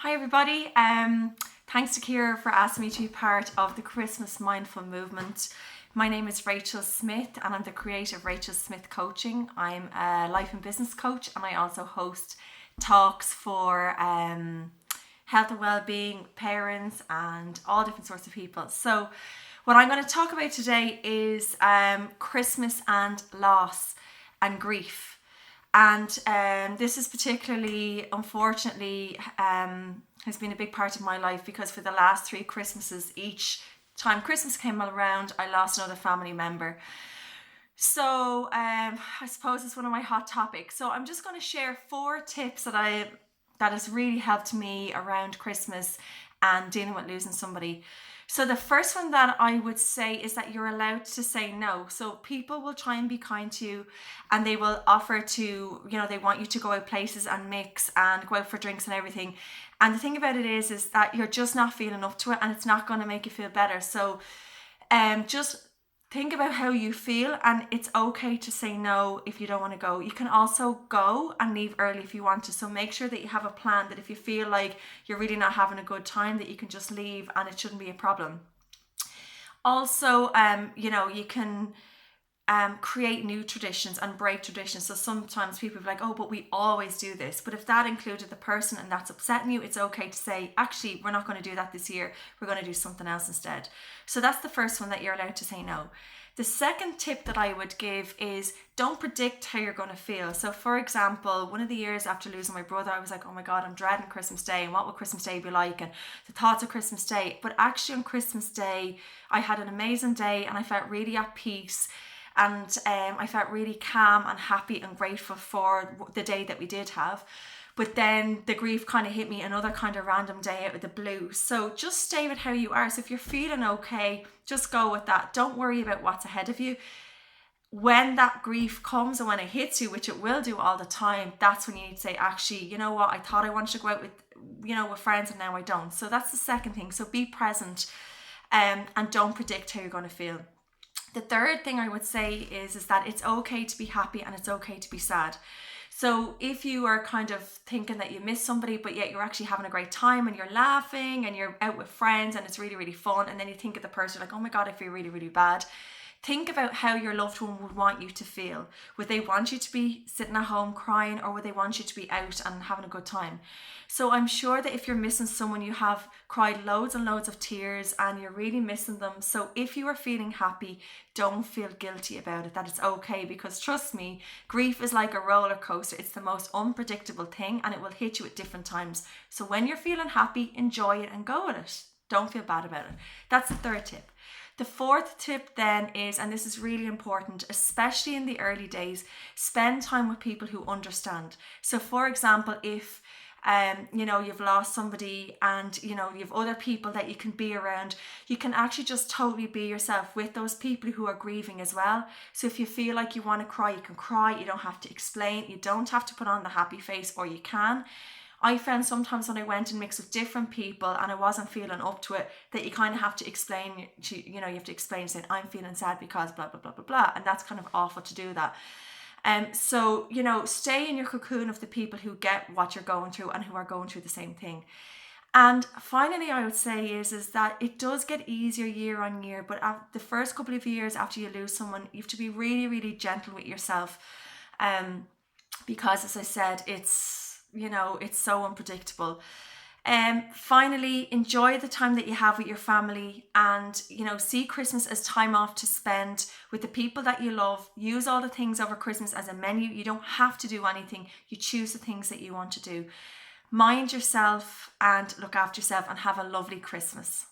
Hi everybody. Thanks to Kira for asking me to be part of the Christmas Mindful Movement. My name is Rachael Smith and I'm the creator of Rachael Smith Coaching. I'm a life and business coach and I also host talks for health and well-being, parents and all different sorts of people. So what I'm going to talk about today is Christmas and loss and grief. And this is particularly, unfortunately, has been a big part of my life because for the last 3 Christmases, each time Christmas came around, I lost another family member. So I suppose it's one of my hot topics. So I'm just going to share 4 tips that has really helped me around Christmas and dealing with losing somebody. So the first one that I would say is that you're allowed to say no. So people will try and be kind to you and they will offer to, they want you to go out places and mix and go out for drinks and everything. And the thing about it is that you're just not feeling up to it and it's not going to make you feel better. So just think about how you feel, and it's okay to say no if you don't want to go. You can also go and leave early if you want to. So make sure that you have a plan, that if you feel like you're really not having a good time, that you can just leave and it shouldn't be a problem. Also, you can create new traditions and break traditions. So sometimes people are like, oh, but we always do this. But if that included the person and that's upsetting you, it's okay to say, actually, we're not going to do that this year. We're going to do something else instead. So that's the first one, that you're allowed to say no. The second tip that I would give is don't predict how you're going to feel. So for example, one of the years after losing my brother, I was like, oh my God, I'm dreading Christmas Day and what will Christmas Day be like and the thoughts of Christmas Day. But actually on Christmas Day, I had an amazing day and I felt really at peace. And I felt really calm and happy and grateful for the day that we did have. But then the grief kind of hit me another kind of random day out of the blue. So just stay with how you are. So if you're feeling okay, just go with that. Don't worry about what's ahead of you. When that grief comes and when it hits you, which it will do all the time, that's when you need to say, actually, you know what? I thought I wanted to go out with friends and now I don't. So that's the second thing. So be present and don't predict how you're going to feel. The third thing I would say is that it's okay to be happy and it's okay to be sad. So if you are kind of thinking that you miss somebody, but yet you're actually having a great time and you're laughing and you're out with friends and it's really, really fun, and then you think of the person like, oh my God, I feel really, really bad. Think about how your loved one would want you to feel. Would they want you to be sitting at home crying, or would they want you to be out and having a good time? So I'm sure that if you're missing someone, you have cried loads and loads of tears and you're really missing them. So if you are feeling happy, don't feel guilty about it, that it's okay, because trust me, grief is like a roller coaster. It's the most unpredictable thing and it will hit you at different times. So when you're feeling happy, enjoy it and go with it. Don't feel bad about it. That's the third tip. The fourth tip then is, and this is really important, especially in the early days, spend time with people who understand. So for example, if you've lost somebody and you have other people that you can be around, you can actually just totally be yourself with those people who are grieving as well. So if you feel like you want to cry, you can cry. You don't have to explain. You don't have to put on the happy face, or you can. I found sometimes when I went and mixed with different people and I wasn't feeling up to it, that you kind of have to explain, you have to explain, saying, I'm feeling sad because blah, blah, blah, blah, blah. And that's kind of awful to do that. So, stay in your cocoon of the people who get what you're going through and who are going through the same thing. And finally, I would say is that it does get easier year on year, but the first couple of years after you lose someone, you have to be really, really gentle with yourself. Because as I said, it's so unpredictable. Finally, enjoy the time that you have with your family and, see Christmas as time off to spend with the people that you love. Use all the things over Christmas as a menu. You don't have to do anything. You choose the things that you want to do. Mind yourself and look after yourself and have a lovely Christmas.